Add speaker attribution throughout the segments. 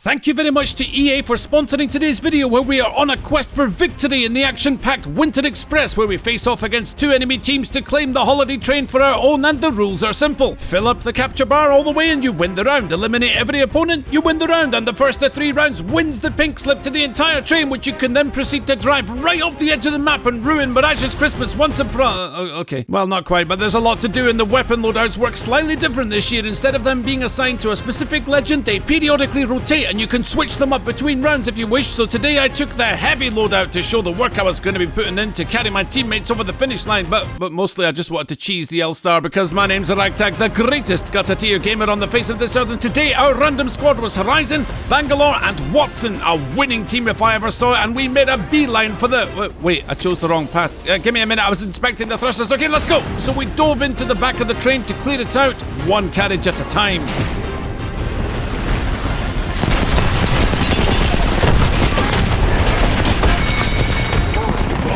Speaker 1: Thank you very much to EA for sponsoring today's video, where we are on a quest for victory in the action-packed Winter Express, where we face off against two enemy teams to claim the holiday train for our own, and the rules are simple. Fill up the capture bar all the way and you win the round. Eliminate every opponent, you win the round, and the first of 3 rounds wins the pink slip to the entire train, which you can then proceed to drive right off the edge of the map and ruin Mirage's Christmas once and for all. Okay, well, not quite, but there's a lot to do, and the weapon loadouts work slightly different this year. Instead of them being assigned to a specific legend, they periodically rotate, and you can switch them up between rounds if you wish. So today I took the heavy loadout to show the work I was going to be putting in to carry my teammates over the finish line, but mostly I just wanted to cheese the L-Star, because my name's Ragtag, the greatest gutter-tier gamer on the face of this earth, and today our random squad was Horizon, Bangalore and Watson, a winning team if I ever saw it, and we made a beeline for the... Wait, I chose the wrong path. Give me a minute, I was inspecting the thrusters. Okay, let's go! So we dove into the back of the train to clear it out, one carriage at a time.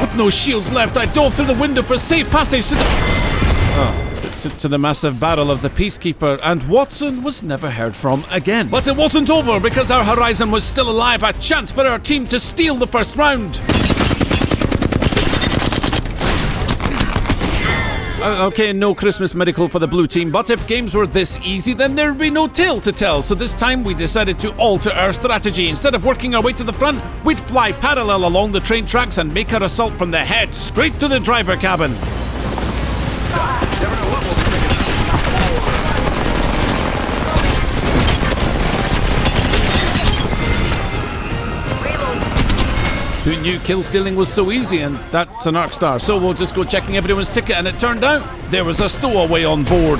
Speaker 1: With no shields left, I dove through the window for safe passage to the massive barrel of the Peacekeeper, and Watson was never heard from again. But it wasn't over, because our Horizon was still alive, a chance for our team to steal the first round. Okay, no Christmas miracle for the blue team, but if games were this easy, then there'd be no tale to tell. So this time we decided to alter our strategy. Instead of working our way to the front, we'd fly parallel along the train tracks and make our assault from the head straight to the driver cabin. Who knew kill stealing was so easy? And that's an arc star. So we'll just go checking everyone's ticket, and it turned out there was a stowaway on board.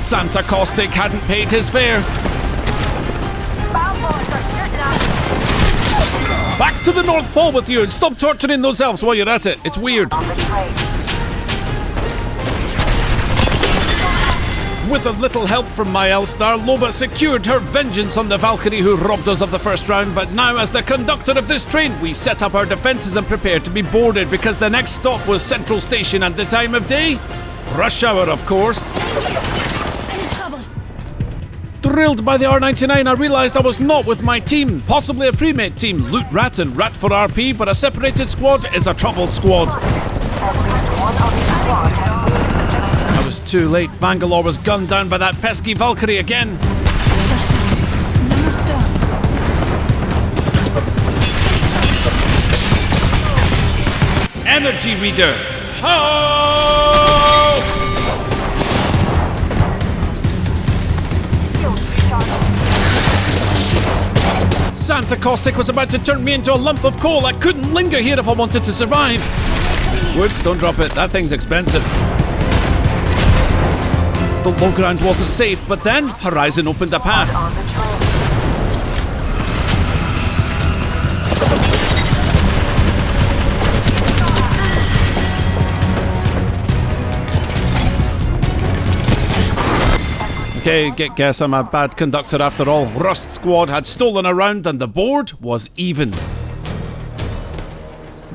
Speaker 1: Santa Caustic hadn't paid his fare. Back to the North Pole with you, and stop torturing those elves while you're at it. It's weird. With a little help from my L-Star, Loba secured her vengeance on the Valkyrie who robbed us of the first round, but now as the conductor of this train, we set up our defences and prepared to be boarded, because the next stop was Central Station, and the time of day? Rush hour, of course. Thrilled by the R99, I realised I was not with my team, possibly a pre-made team. Loot Rat and Rat for RP, but a separated squad is a troubled squad. I was too late. Bangalore was gunned down by that pesky Valkyrie again. Energy reader. Ho! Santa Caustic was about to turn me into a lump of coal. I couldn't linger here if I wanted to survive. Whoops, don't drop it. That thing's expensive. The low ground wasn't safe, but then Horizon opened a path. Okay, guess I'm a bad conductor after all. Rust Squad had stolen a round and the board was even.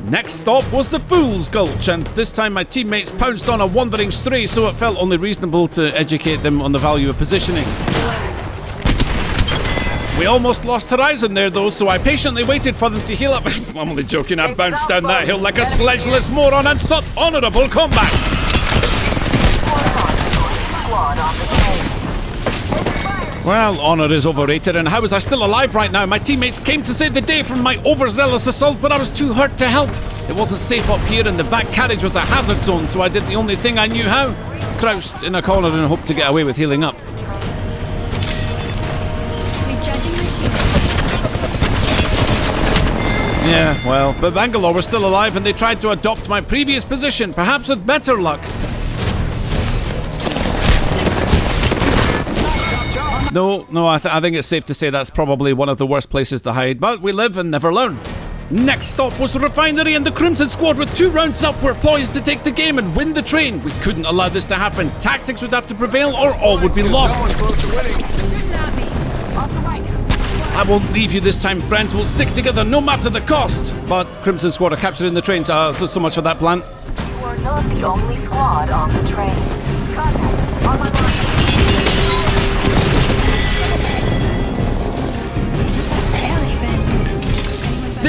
Speaker 1: Next stop was the Fool's Gulch, and this time my teammates pounced on a wandering stray, so it felt only reasonable to educate them on the value of positioning. We almost lost Horizon there though, so I patiently waited for them to heal up. I'm only joking, I bounced down that hill like a sledgeless moron and sought honourable combat. Well, honour is overrated, and how was I still alive right now? My teammates came to save the day from my overzealous assault, but I was too hurt to help. It wasn't safe up here, and the back carriage was a hazard zone, so I did the only thing I knew how. Crouched in a corner and hoped to get away with healing up. Yeah, well, but Bangalore were still alive, and they tried to adopt my previous position, perhaps with better luck. No, I think it's safe to say that's probably one of the worst places to hide, but we live and never learn. Next stop was the refinery, and the Crimson Squad, with 2 rounds up, were poised to take the game and win the train. We couldn't allow this to happen. Tactics would have to prevail or all would be lost. I won't leave you this time, friends. We'll stick together no matter the cost. But Crimson Squad are capturing the train, so much for that plan.
Speaker 2: You are not the only squad on the train. Contact on my mark.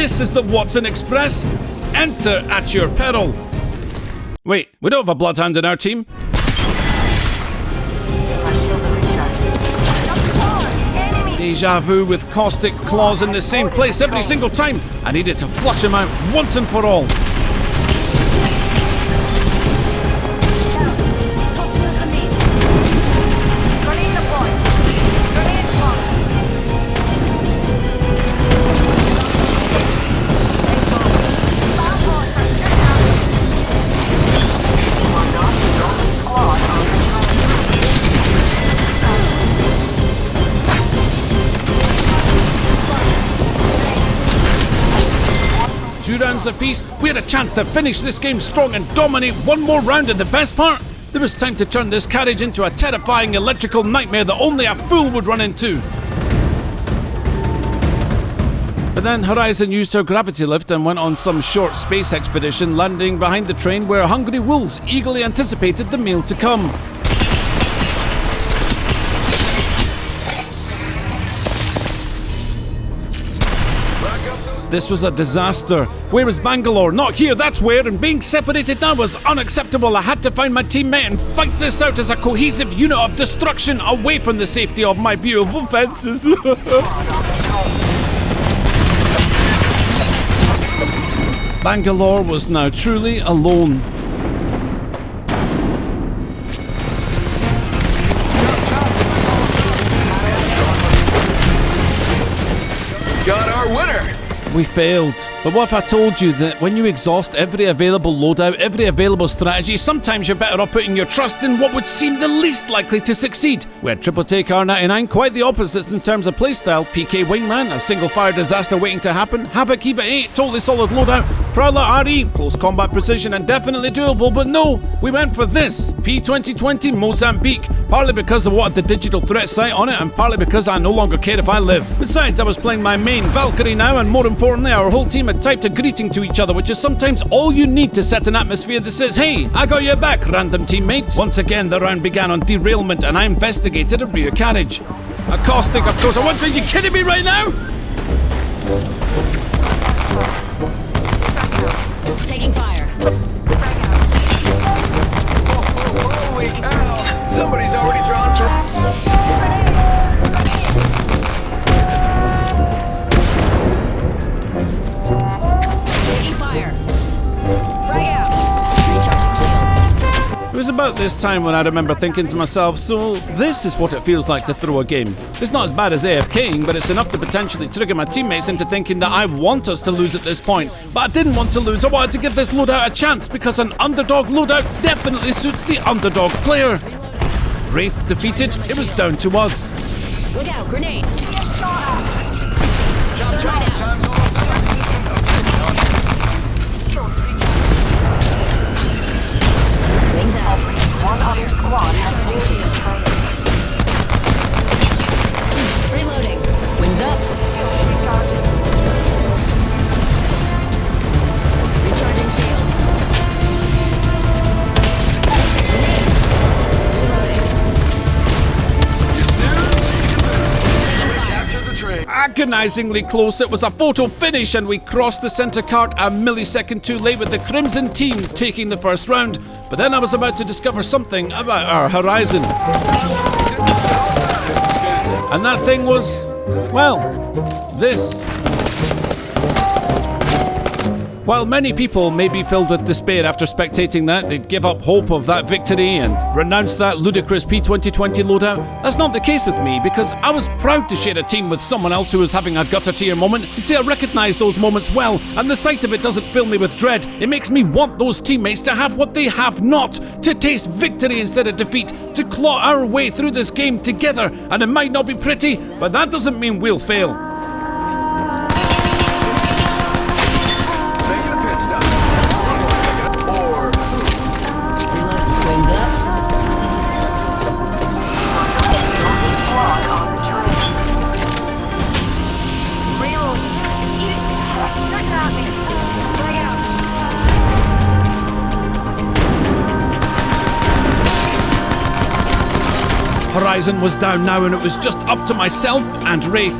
Speaker 1: This is the Watson Express. Enter at your peril. Wait, we don't have a bloodhound in our team. Deja vu with caustic claws in the same place every single time. I needed to flush him out once and for all. Rounds apiece, we had a chance to finish this game strong and dominate one more round, and the best part, there was time to turn this carriage into a terrifying electrical nightmare that only a fool would run into. But then Horizon used her gravity lift and went on some short space expedition, landing behind the train where hungry wolves eagerly anticipated the meal to come. This was a disaster. Where is Bangalore? Not here, that's where, and being separated now was unacceptable. I had to find my teammate and fight this out as a cohesive unit of destruction away from the safety of my beautiful fences. Bangalore was now truly alone.
Speaker 3: Got our winner!
Speaker 1: We failed. But what if I told you that when you exhaust every available loadout, every available strategy, sometimes you're better off putting your trust in what would seem the least likely to succeed? We had Triple Take R99, quite the opposites in terms of playstyle. PK Wingman, a single fire disaster waiting to happen. Havoc Eva 8, totally solid loadout. Prowler RE, close combat precision and definitely doable, but no, we went for this. P2020 Mozambique, partly because of what had the digital threat sight on it, and partly because I no longer care if I live. Besides, I was playing my main Valkyrie now, and more importantly, our whole team had typed a greeting to each other, which is sometimes all you need to set an atmosphere that says, "Hey, I got your back, random teammate." Once again, the round began on derailment, and I investigated a rear carriage. A caustic, of course. Are you kidding me right now?
Speaker 4: Taking fire.
Speaker 3: Holy cow! Somebody's already drawn track.
Speaker 4: Taking fire. Frag out. Recharging shields.
Speaker 1: It was about this time when I remember thinking to myself, so this is what it feels like to throw a game. It's not as bad as AFKing, but it's enough to potentially trigger my teammates into thinking that I want us to lose at this point. But I didn't want to lose, I wanted to give this loadout a chance, because an underdog loadout definitely suits the underdog player. Wraith defeated, it was down to us.
Speaker 4: Look out, grenade.
Speaker 3: Chop, chop, time's up.
Speaker 4: Wings out.
Speaker 2: One other squad has been trained.
Speaker 4: Reloading. Wings up. Recharging shields.
Speaker 3: Capture the train.
Speaker 1: Agonizingly close, it was a photo finish, and we crossed the centre cart a millisecond too late with the Crimson team taking the first round. But then I was about to discover something about our Horizon. And that thing was, well, this. While many people may be filled with despair after spectating that, they'd give up hope of that victory and renounce that ludicrous P2020 loadout, that's not the case with me, because I was proud to share a team with someone else who was having a gutter tier moment. You see, I recognise those moments well, and the sight of it doesn't fill me with dread. It makes me want those teammates to have what they have not, to taste victory instead of defeat, to claw our way through this game together. And it might not be pretty, but that doesn't mean we'll fail. Horizon was down now, and it was just up to myself and Wraith.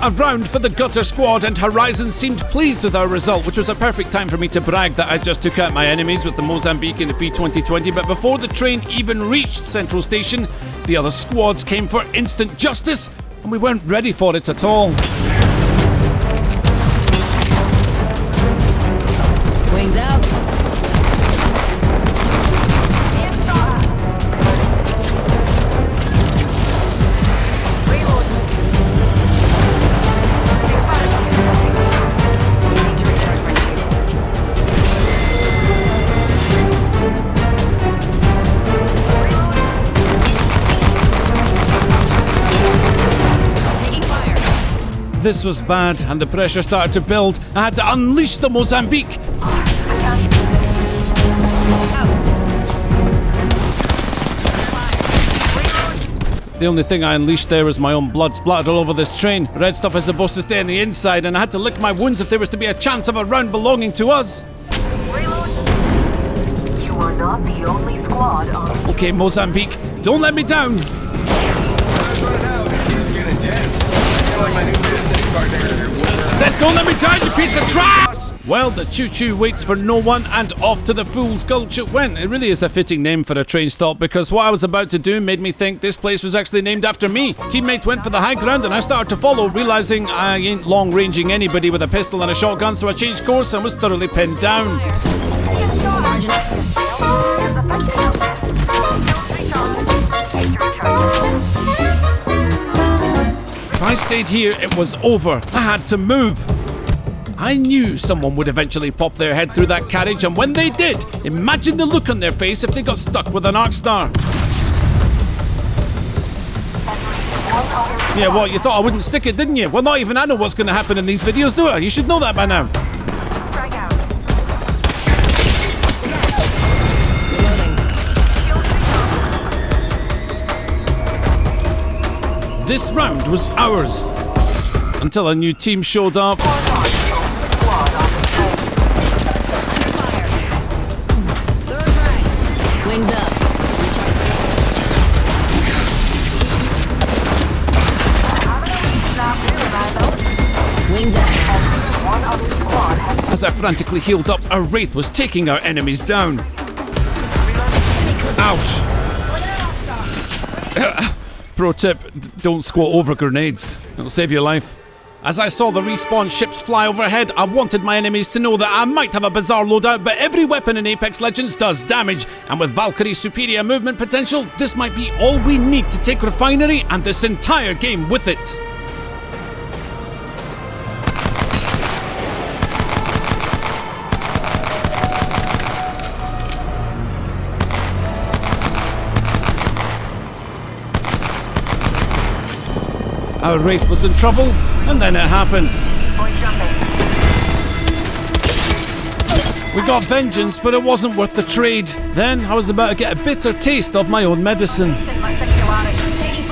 Speaker 1: A round for the Gutter squad, and Horizon seemed pleased with our result, which was a perfect time for me to brag that I just took out my enemies with the Mozambique and the P2020. But before the train even reached Central Station, the other squads came for instant justice, and we weren't ready for it at all.
Speaker 4: Wings up.
Speaker 1: This was bad, and the pressure started to build. I had to unleash the Mozambique. The only thing I unleashed there was my own blood splattered all over this train. Red stuff is supposed to stay on the inside, and I had to lick my wounds if there was to be a chance of a round belonging to us.
Speaker 2: You are not the only squad on.
Speaker 1: Okay, Mozambique, don't let me down.
Speaker 3: Time's running out. This is getting intense. I feel like my new business partner.
Speaker 1: I said don't let me down, you piece of trash! Well, the choo-choo waits for no one, and off to the Fool's Gulch it went. It really is a fitting name for a train stop, because what I was about to do made me think this place was actually named after me. Teammates went for the high ground, and I started to follow, realising I ain't long-ranging anybody with a pistol and a shotgun, so I changed course and was thoroughly pinned down. If I stayed here, it was over. I had to move. I knew someone would eventually pop their head through that carriage, and when they did, imagine the look on their face if they got stuck with an arc star. Yeah, what, you thought I wouldn't stick it, didn't you? Well, not even I know what's going to happen in these videos, do I? You should know that by now. This round was ours, until a new team showed up.
Speaker 4: Wings up. Wings up.
Speaker 1: As I frantically healed up, a wraith was taking our enemies down. Ouch! Pro tip, don't squat over grenades. It'll save your life. As I saw the respawn ships fly overhead, I wanted my enemies to know that I might have a bizarre loadout, but every weapon in Apex Legends does damage, and with Valkyrie's superior movement potential, this might be all we need to take Refinery and this entire game with it. Our wraith was in trouble, and then it happened. We got vengeance, but it wasn't worth the trade. Then I was about to get a bitter taste of my own medicine.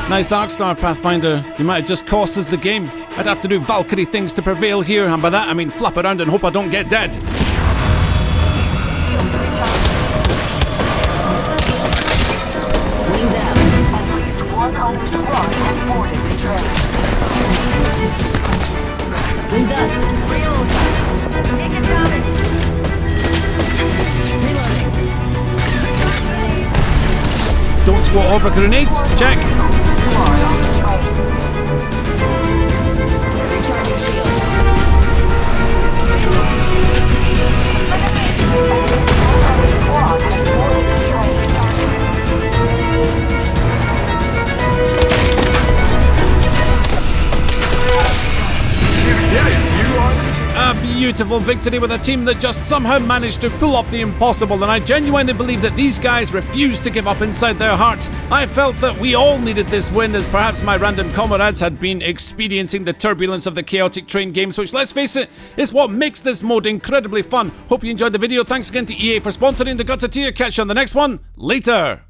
Speaker 1: Nice Arcstar, Pathfinder. You might have just cost us the game. I'd have to do Valkyrie things to prevail here, and by that I mean flap around and hope I don't get dead.
Speaker 4: Wings out.
Speaker 2: At least one other squad has boarded the train.
Speaker 4: Wings up.
Speaker 2: Taking damage.
Speaker 4: Reloading.
Speaker 1: Don't squat over grenades. Check.
Speaker 2: Squad on the train.
Speaker 4: Recharging shields.
Speaker 2: Another squad has boarded the train.
Speaker 1: A beautiful victory with a team that just somehow managed to pull off the impossible, and I genuinely believe that these guys refused to give up inside their hearts. I felt that we all needed this win, as perhaps my random comrades had been experiencing the turbulence of the chaotic train games, which, let's face it, is what makes this mode incredibly fun. Hope you enjoyed the video. Thanks again to EA for sponsoring the Gutter tier. Catch you on the next one. Later.